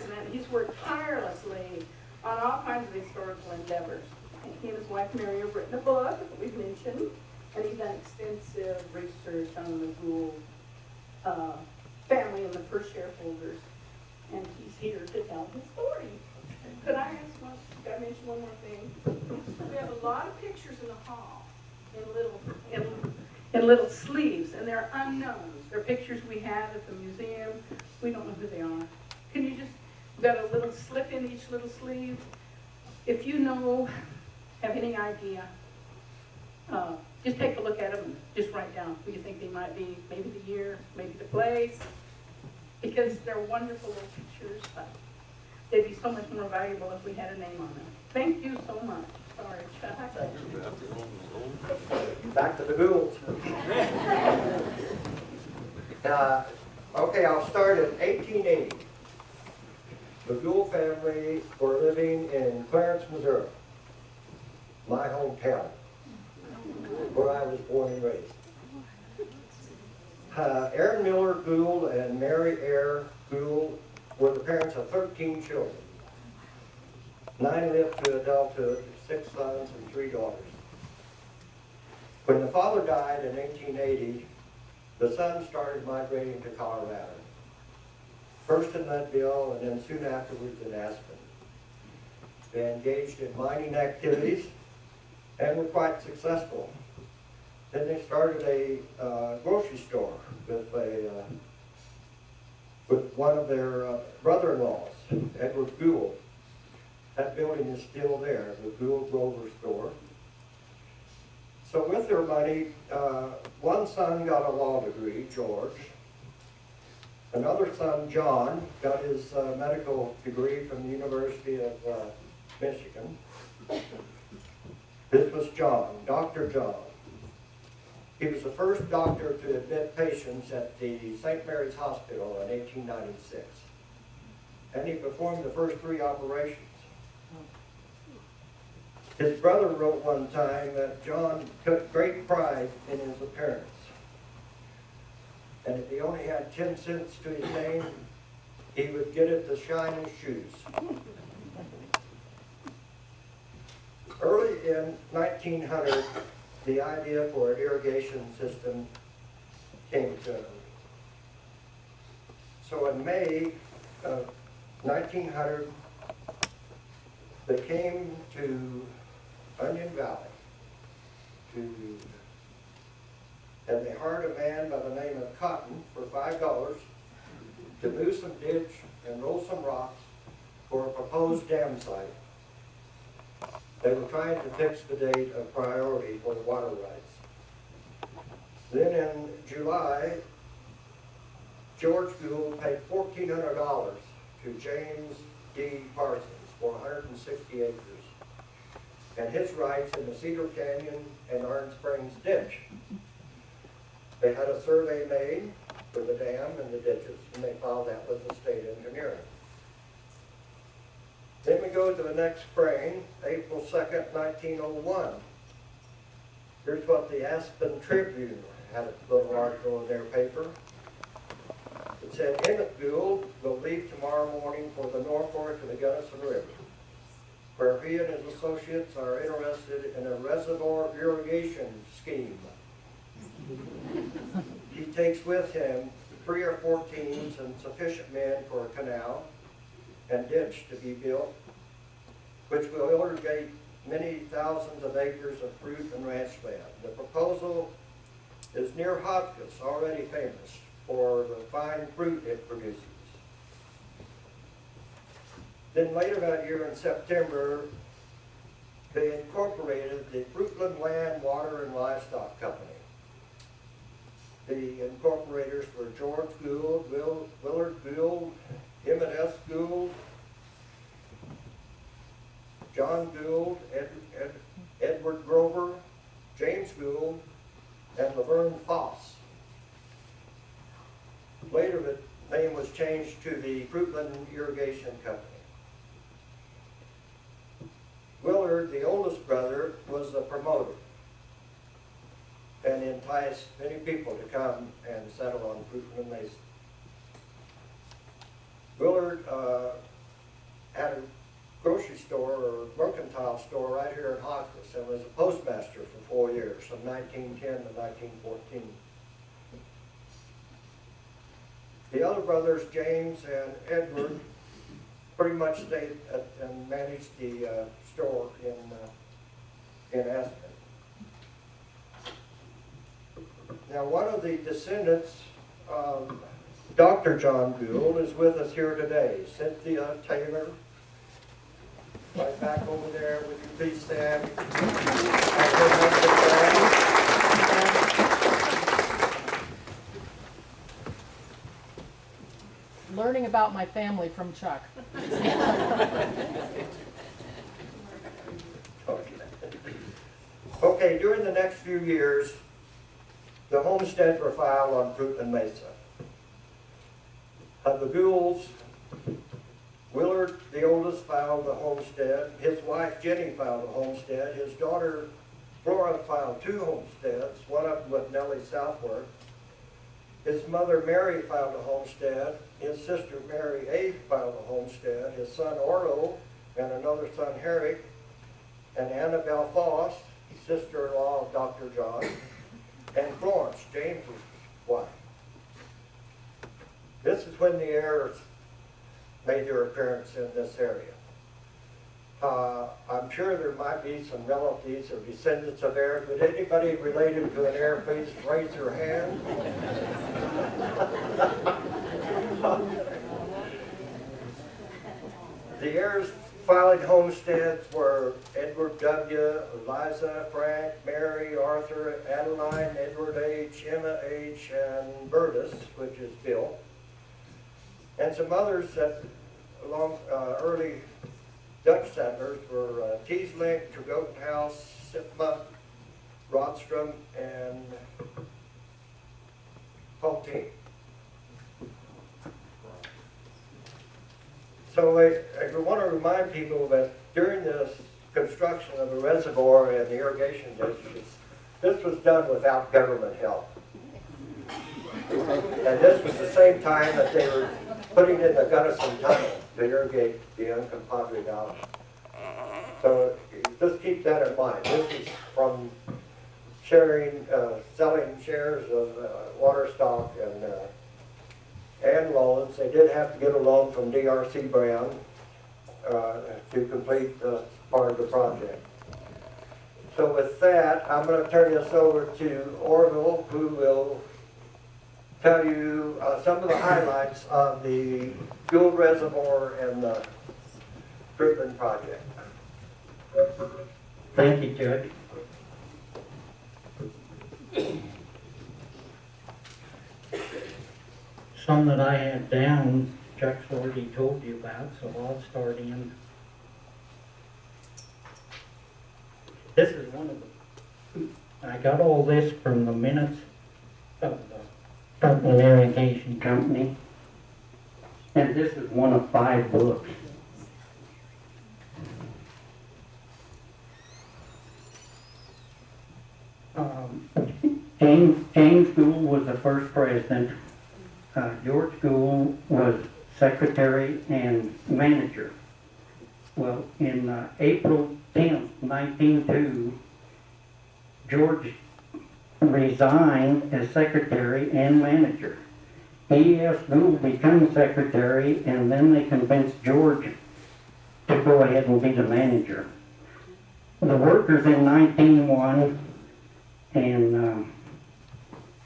president. He's worked tirelessly on all kinds of historical endeavors. And he and his wife Mary have written a book that we've mentioned, and he's done extensive research on the Gould family and the first shareholders. And he's here to tell his story. Could I mention one more thing? We have a lot of pictures in the hall in little sleeves, and they're unknowns. They're pictures we have at the museum. We don't know who they are. Can you just, we've got a little slip in each little sleeve. If you know, have any idea, just take a look at them and just write down who you think they might be, maybe the year, maybe the place, because they're wonderful little pictures, but they'd be so much more valuable if we had a name on them. Thank you so much. Sorry, Chuck. Back to the Goulds. Okay, I'll start in 1880. The Gould family were living in Clarence, Missouri, my hometown, where I was born and raised. Aaron Miller Gould and Mary Eyre Gould were the parents of 13 children. 9 lived to adulthood, 6 sons and 3 daughters. When the father died in 1880, the sons started migrating to Colorado. First in Leadville and then soon afterwards in Aspen. They engaged in mining activities and were quite successful. Then they started a grocery store with one of their brother-in-laws, Edward Gould. That building is still there, the Gould Grover store. So with their money, one son got a law degree, George. Another son, John, got his medical degree from the University of Michigan. This was John, Dr. John. He was the first doctor to admit patients at the St. Mary's Hospital in 1896. And he performed the first 3 operations. His brother wrote one time that John took great pride in his appearance. And if he only had 10 cents to his name, he would get it to shine his shoes. Early in 1900, the idea for an irrigation system came to him. So in May of 1900, they came to Onion Valley and they hired a man by the name of Cotton for $5 to move some ditch and roll some rocks for a proposed dam site. They were trying to fix the date of priority for the water rights. Then in July, George Gould paid $1,400 to James D. Parsons for 160 acres and his rights in the Cedar Canyon and Iron Springs ditch. They had a survey made for the dam and the ditches, and they filed that with the state engineering. Then we go to the next spring, April 2nd, 1901. Here's what the Aspen Tribune had a little article in their paper. It said, Emmett Gould will leave tomorrow morning for the North Fork of the Gunnison River, where he and his associates are interested in a reservoir irrigation scheme. He takes with him 3 or 4 teams and sufficient men for a canal and ditch to be built, which will irrigate many thousands of acres of fruit and ranch land. The proposal is near Hotchkiss, already famous for the fine fruit it produces. Then later that year in September, they incorporated the Fruitland Land, Water, and Livestock Company. The incorporators were George Gould, Willard Gould, Emmett S. Gould, John Gould, Edward Grover, James Gould, and Laverne Foss. Later the name was changed to the Fruitland Irrigation Company. Willard, the oldest brother, was the promoter and enticed many people to come and settle on Fruitland Mesa. Willard off store right here in Hospice and was a postmaster for 4 years, from 1910 to 1914. The other brothers, James and Edward, pretty much stayed and managed the store in Aspen. Now, one of the descendants of Dr. John Gould is with us here today, Cynthia Taylor. Right back over there, would you please stand? Learning about my family from Chuck. Okay, during the next few years, the homesteads were filed on Fruitland Mesa. The Goulds, Willard, the oldest, filed the homestead. His wife, Jenny, filed a homestead. His daughter, Flora, filed 2 homesteads, one of them with Nellie Southworth. His mother, Mary, filed a homestead. His sister, Mary A., filed a homestead. His son, Orlo, and another son, Herrick, and Annabelle Foss, sister-in-law of Dr. John, and Florence, James's wife. This is when the heirs made their appearance in this area. I'm sure there might be some relatives or descendants of heirs. Would anybody related to an heir please raise their hand? The heirs filing homesteads were Edward W., Eliza, Frank, Mary, Arthur, Adeline, Edward H., Emma H., and Burtis, which is Bill. And some others that along early Dutch settlers were Teeslink, Tregoten House, Sipma, Rodstrom, and Hulteen. So I want to remind people that during this construction of the reservoir and the irrigation districts, this was done without government help. And this was the same time that they were putting in the Gunnison Tunnel to irrigate the Uncompahgre Valley. So just keep that in mind. This is from selling shares of water stock and loans. They did have to get a loan from DRC Brown to complete part of the project. So with that, I'm going to turn this over to Orville, who will tell you some of the highlights of the Gould Reservoir and the Fruitland project. Thank you, Judge. Some that I have down, Chuck's already told you about, so I'll start in. This is one of the, I got all this from the minutes of the Fruitland Irrigation Company, and this is one of 5 books. James Gould was the first president. George Gould was secretary and manager. Well, in April 10th, 1902, George resigned as secretary and manager. He asked Gould to become secretary, and then they convinced George to go ahead and be the manager. The workers in 1901, and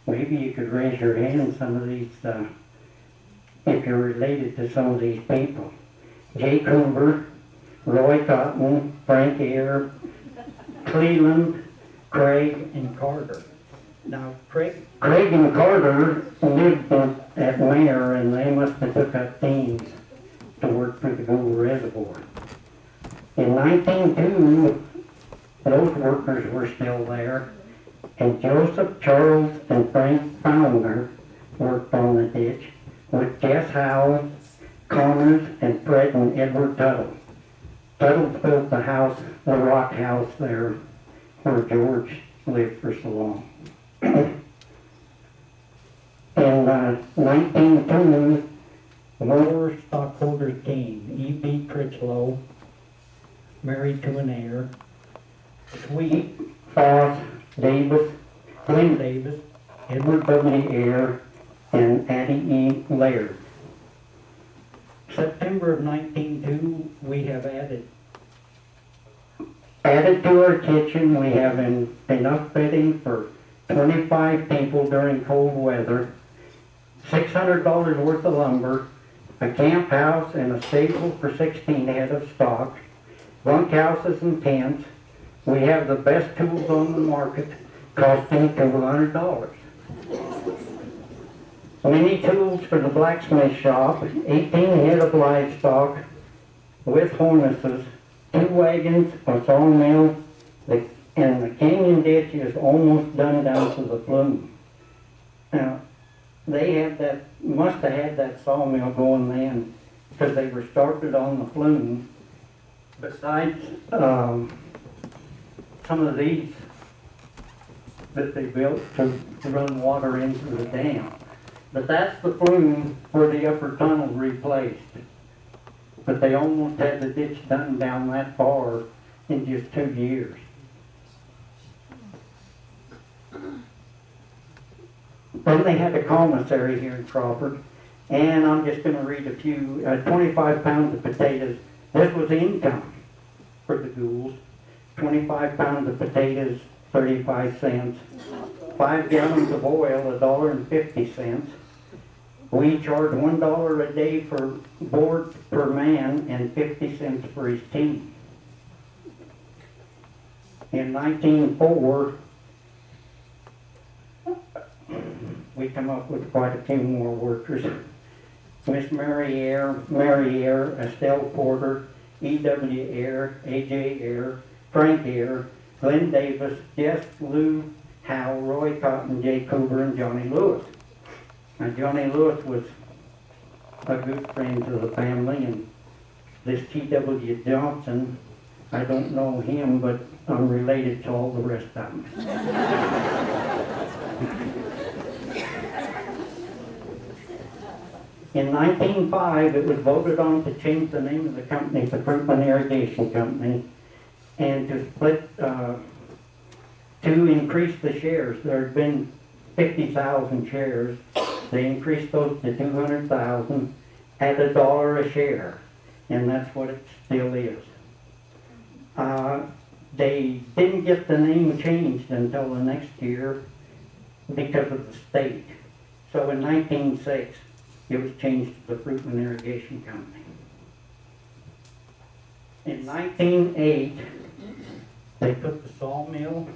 maybe you could raise your hand, some of these, if you're related to some of these people. Jay Cooper, Roy Cotton, Frank Eyre, Cleveland, Craig, and Carter. Now, Craig and Carter lived at Mayor, and they must have took up teams to work for the Gould Reservoir. In 1902, those workers were still there, and Joseph, Charles, and Frank Fowler worked on the ditch with Jess Howell, Connors, and Fred and Edward Tuttle. Tuttle built the house, the rock house there, where George lived for so long. In 1902, more stockholders came. E.B. Critchlow, married to an heir. Sweet, Foss, Davis, Glenn Davis, Edward W. Eyre, and Addie E. Laird. September of 1902, we have added to our kitchen. We have enough bedding for 25 people during cold weather, $600 worth of lumber, a camp house and a stable for 16 head of stock, bunkhouses and tents. We have the best tools on the market, costing $200. Many tools for the blacksmith shop, 18 head of livestock with harnesses, 2 wagons, a sawmill, and the canyon ditch is almost done down to the flume. Now, they must have had that sawmill going then, because they were started on the flume. Besides some of these that they built to run water into the dam. But that's the flume where the upper tunnel replaced. But they almost had the ditch done down that far in just 2 years. Then they had a commissary here in Crawford, and I'm just going to read a few. 25 pounds of potatoes. This was income for the Goulds. 25 pounds of potatoes, 35 cents. 5 gallons of oil, $1.50. We charge $1 a day for board per man and 50 cents for his team. In 1904, we come up with quite a few more workers. Miss Mary Eyre, Estelle Porter, E.W. Eyre, A.J. Eyre, Frank Eyre, Glenn Davis, Jess Lou, Hal, Roy Cotton, Jay Cooper, and Johnny Lewis. Now, Johnny Lewis was a good friend to the family, and this T.W. Johnson, I don't know him, but I'm related to all the rest of them. In 1905, it was voted on to change the name of the company to Fruitland Irrigation Company, and to split, to increase the shares. There had been 50,000 shares. They increased those to 200,000 at $1 a share, and that's what it still is. They didn't get the name changed until the next year because of the state. So in 1906, it was changed to the Fruitland Irrigation Company. In 1908, they put the sawmill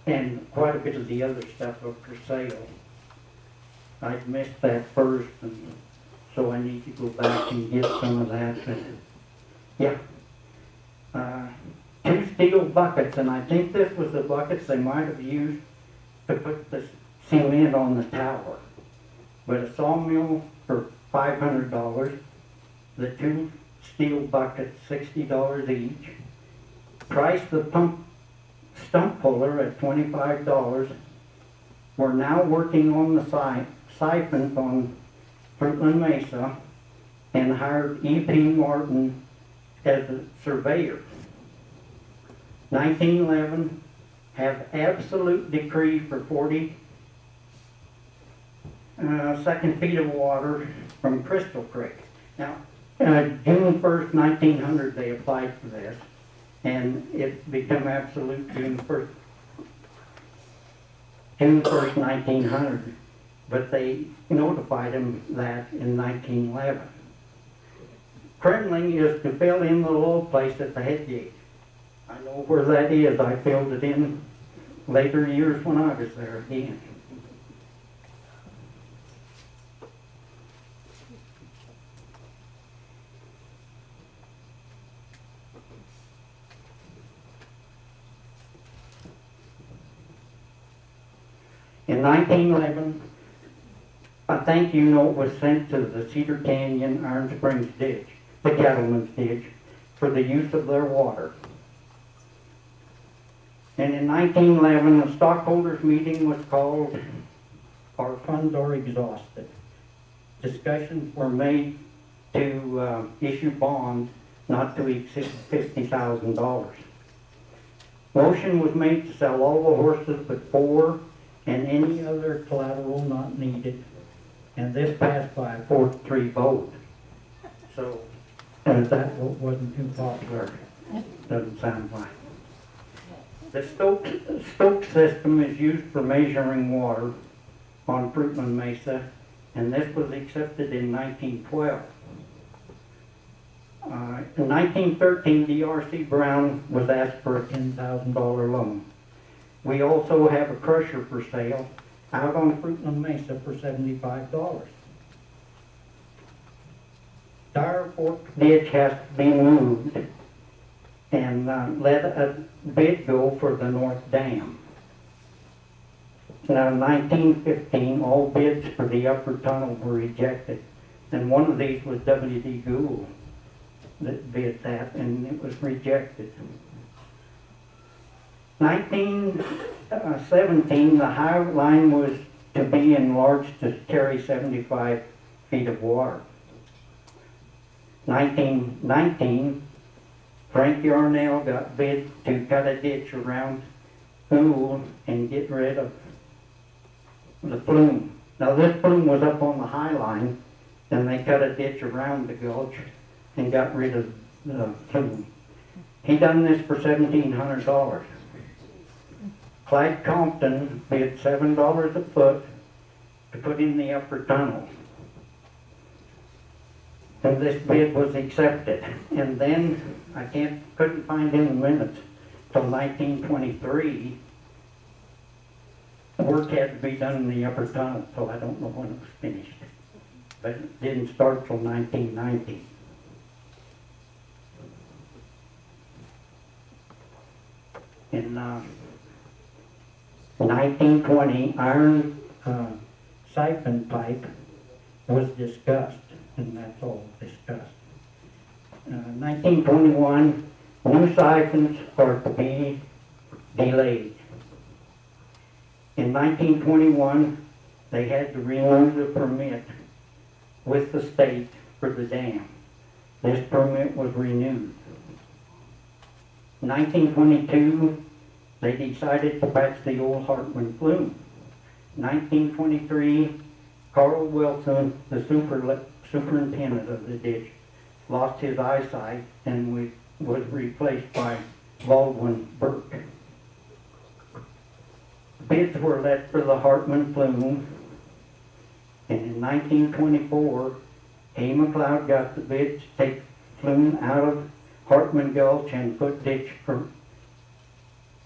and quite a bit of the other stuff up for sale. I missed that first, and so I need to go back and get some of that. But yeah, 2 steel buckets, and I think this was the buckets they might have used to put the cement on the tower. But a sawmill for $500, the 2 steel buckets, $60 each. Price the stump puller at $25. We're now working on the siphons on Fruitland Mesa, and hired E.P. Martin as a surveyor. 1911, have absolute decree for 40 second feet of water from Crystal Creek. Now, June 1st, 1900, they applied for this, and it became absolute June 1st, 1900, but they notified them that in 1911. Kremling is to fill in the low place at the head gate. I know where that is. I filled it in later years when I was there again. In 1911, a thank you note was sent to the Cedar Canyon Iron Springs Ditch, the Cattleman's Ditch, for the use of their water. And in 1911, a stockholders meeting was called. Our funds are exhausted. Discussions were made to issue bonds not to exceed $50,000. Motion was made to sell all the horses but 4 and any other collateral not needed, and this passed by a 4-3 vote. So, that vote wasn't too popular, doesn't sound like. The Stoke system is used for measuring water on Fruitland Mesa, and this was accepted in 1912. In 1913, D.R.C. Brown was asked for a $10,000 loan. We also have a crusher for sale out on Fruitland Mesa for $75. Dire Fork ditch has to be moved and let a bid go for the North Dam. Now, in 1915, all bids for the upper tunnel were rejected, and one of these was W.D. Gould that bid that, and it was rejected. 1917, the high line was to be enlarged to carry 75 feet of water. 1919, Frank Yarnell got bid to cut a ditch around Gould and get rid of the plume. Now this plume was up on the high line, and they cut a ditch around the gulch and got rid of the plume. He done this for $1,700. Clyde Compton bid $7 a foot to put in the upper tunnel. And this bid was accepted. And then, I couldn't find in the minutes, till 1923, work had to be done in the upper tunnel, so I don't know when it was finished. But it didn't start till 1990. In 1920, iron siphon pipe was discussed, and that's all discussed. 1921, new siphons are to be delayed. In 1921, they had to renew the permit with the state for the dam. This permit was renewed. 1922, they decided to patch the old Hartman flume. 1923, Carl Wilson, the superintendent of the ditch, lost his eyesight and was replaced by Baldwin Burke. Bids were let for the Hartman flume, and in 1924, A. McLeod got the bid to take flume out of Hartman Gulch and put ditch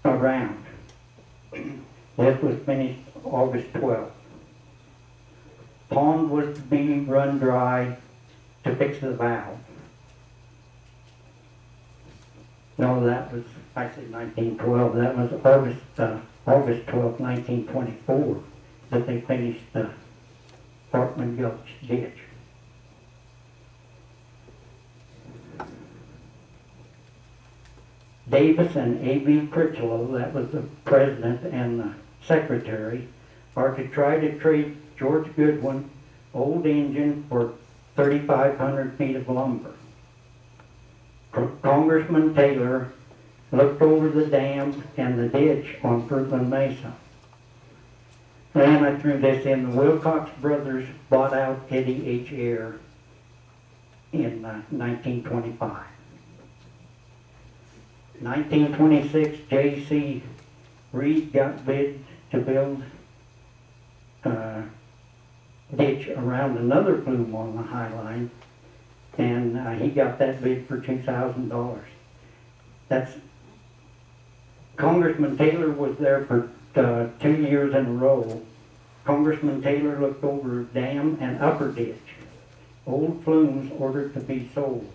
around. This was finished August 12th. Pond was to be run dry to fix the valve. No, that was, I said 1912, that was August 12th, 1924, that they finished the Hartman Gulch ditch. Davis and A.B. Critchlow, that was the president and the secretary, are to try to trade George Goodwin old engine for 3,500 feet of lumber. Congressman Taylor looked over the dam and the ditch on Fruitland Mesa. And I threw this in. The Wilcox brothers bought out Eddie H. Eyre in 1925. 1926, J.C. Reed got bid to build a ditch around another flume on the High Line, and he got that bid for $2,000. That's Congressman Taylor was there for 2 years in a row. Congressman Taylor looked over dam and upper ditch. Old flumes ordered to be sold.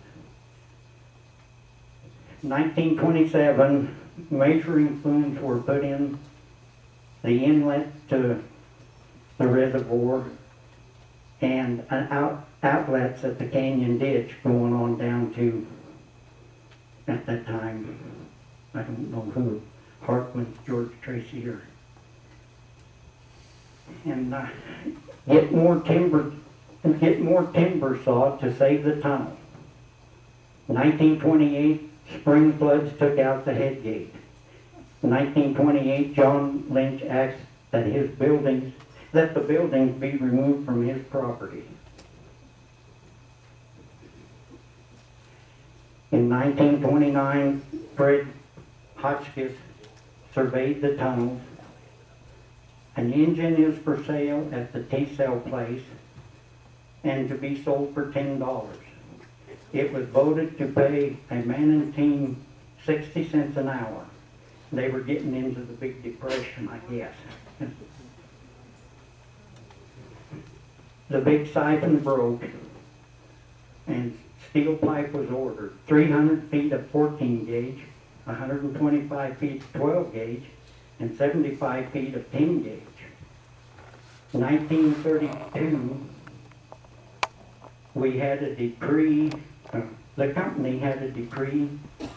1927, measuring flumes were put in the inlet to the reservoir and outlets at the canyon ditch going on down to, at that time, I don't know who, Hartman, George Tracy, or, and get more timber sawed to save the tunnel. 1928, spring floods took out the head gate. 1928, John Lynch asked that the buildings be removed from his property. In 1929, Fred Hotchkiss surveyed the tunnels. An engine is for sale at the T-cell place and to be sold for $10. It was voted to pay a man and team 60 cents an hour. They were getting into the Big Depression, I guess. The big siphon broke and steel pipe was ordered. 300 feet of 14 gauge, 125 feet of 12 gauge, and 75 feet of 10 gauge. 1932, we had a decree, the company had a decree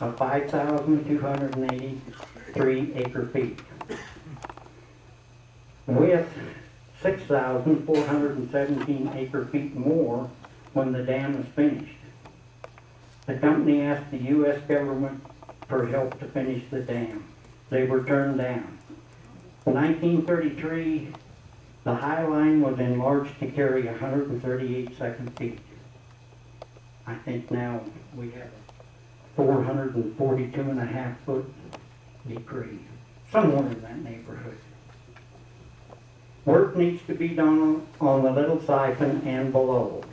of 5,283 acre feet with 6,417 acre feet more when the dam was finished. The company asked the U.S. government for help to finish the dam. They were turned down. In 1933, the High Line was enlarged to carry 138 second feet. I think now we have a 442.5 foot decree, somewhere in that neighborhood. Work needs to be done on the little siphon and below.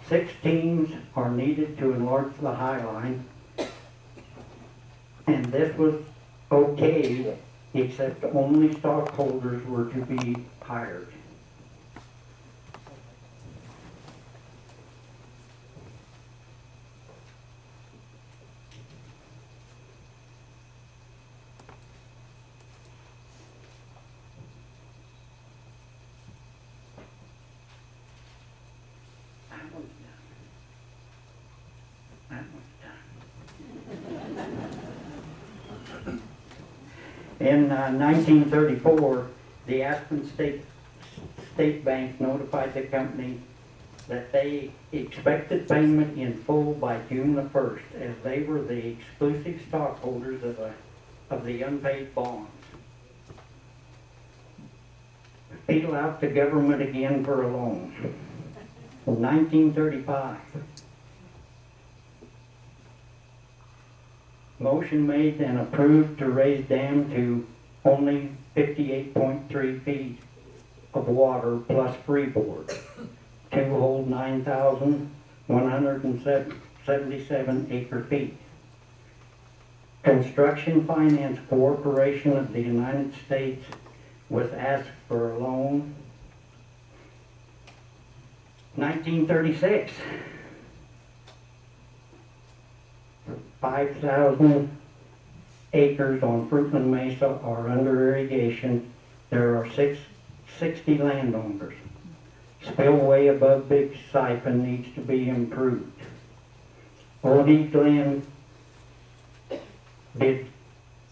6 teams are needed to enlarge the High Line, and this was okay, except only stockholders were to be hired. In 1934, the Aspen State Bank notified the company that they expected payment in full by June the 1st, as they were the exclusive stockholders of the unpaid bonds. Appeal out to government again for a loan. In 1935, motion made and approved to raise dam to only 58.3 feet of water plus freeboard to hold 9,177 acre feet. Construction Finance Corporation of the United States was asked for a loan. 1936. 5,000 acres on Fruitland Mesa are under irrigation. There are 60 landowners. Spillway above Big Siphon needs to be improved. O.D. Glenn bid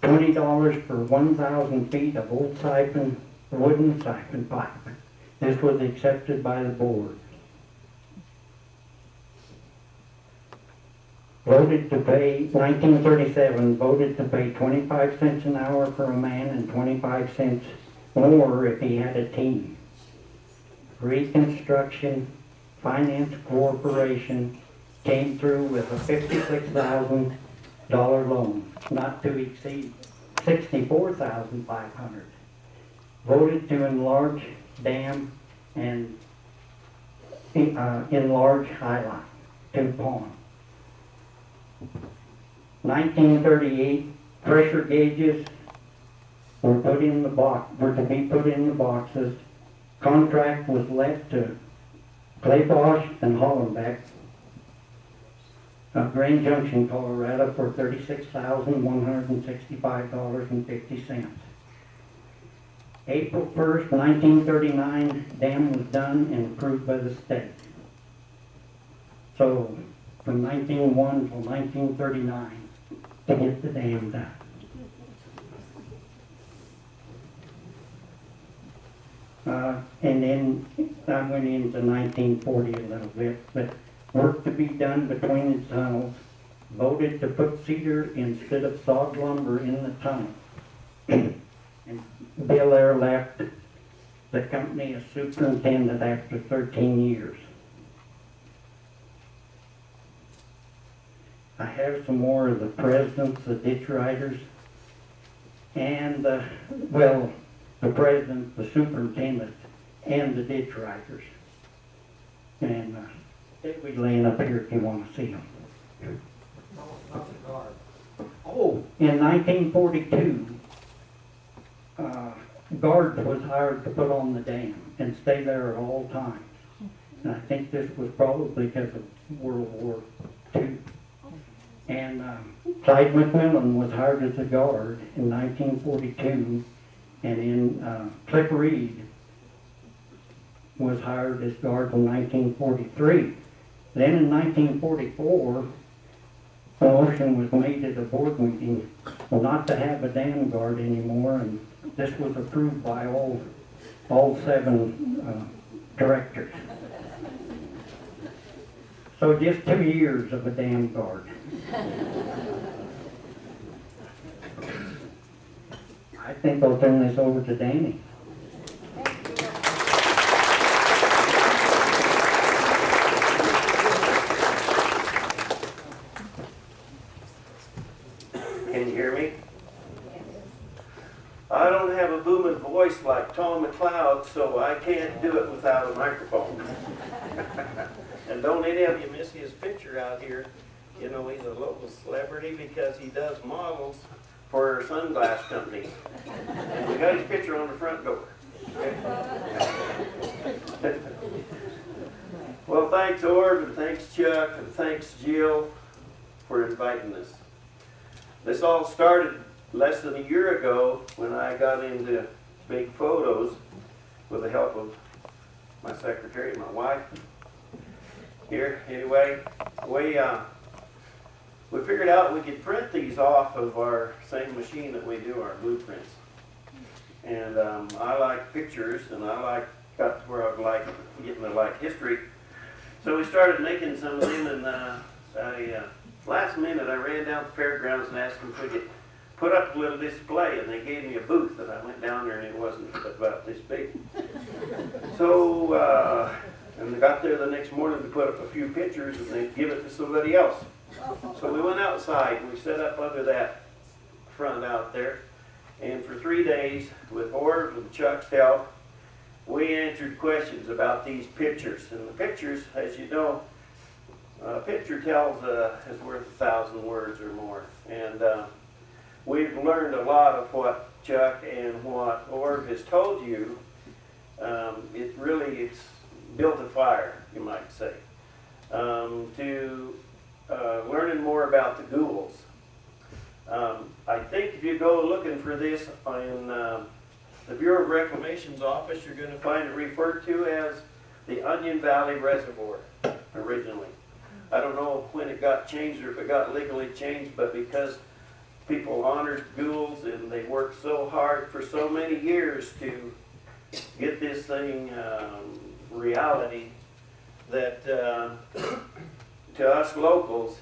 $20 for 1,000 feet of old siphon, wooden siphon pipe. This was accepted by the board. Voted to pay, 1937, voted to pay 25 cents an hour for a man and 25 cents more if he had a team. Reconstruction Finance Corporation came through with a $56,000 loan, not to exceed $64,500. Voted to enlarge dam and enlarge High Line to pond. 1938, pressure gauges were to be put in the boxes. Contract was let to Claybosh and Hollenbeck of Grand Junction, Colorado for $36,165.50. April 1st, 1939, dam was done and approved by the state. So from 1901 till 1939 to get the dam done. And then I went into 1940 a little bit, but work to be done between the tunnels voted to put cedar instead of sawed lumber in the tunnel. And Bill Air left the company as superintendent after 13 years. I have some more of the presidents, the ditch riders, and the president, the superintendent, and the ditch riders. And they'll be laying up here if you want to see them. Oh, in 1942, guards was hired to put on the dam and stay there at all times. And I think this was probably because of World War II. And Clyde McMillan was hired as a guard in 1942, and in Cliff Reed was hired as guard in 1943. Then in 1944, a motion was made at a board meeting not to have a dam guard anymore, and this was approved by all 7 directors. So just 2 years of a dam guard. I think I'll turn this over to Danny. Can you hear me? I don't have a booming voice like Tom McLeod, so I can't do it without a microphone. And don't any of you miss his picture out here. You know, he's a local celebrity because he does models for sunglass companies. And we got his picture on the front door. Okay? Well, thanks Orv, and thanks Chuck, and thanks Jill for inviting us. This all started less than a year ago when I got into big photos with the help of my secretary, my wife. Here, anyway, we figured out we could print these off of our same machine that we do our blueprints. And I like pictures, and got to where I like getting to like history. So we started making some of them, and last minute I ran down to the fairgrounds and asked them if we could put up a little display, and they gave me a booth, and I went down there and it wasn't about this big. So, and I got there the next morning to put up a few pictures and they'd give it to somebody else. So we went outside and we set up under that front out there, and for 3 days with Orv and Chuck's help, we answered questions about these pictures. And the pictures, as you know, a picture is worth 1,000 words or more. And we've learned a lot of what Chuck and what Orv has told you. It really is built a fire, you might say, to learning more about the Goulds. I think if you go looking for this in the Bureau of Reclamation's office, you're going to find it referred to as the Onion Valley Reservoir originally. I don't know when it got changed or if it got legally changed, but because people honored Goulds and they worked so hard for so many years to get this thing reality, that to us locals,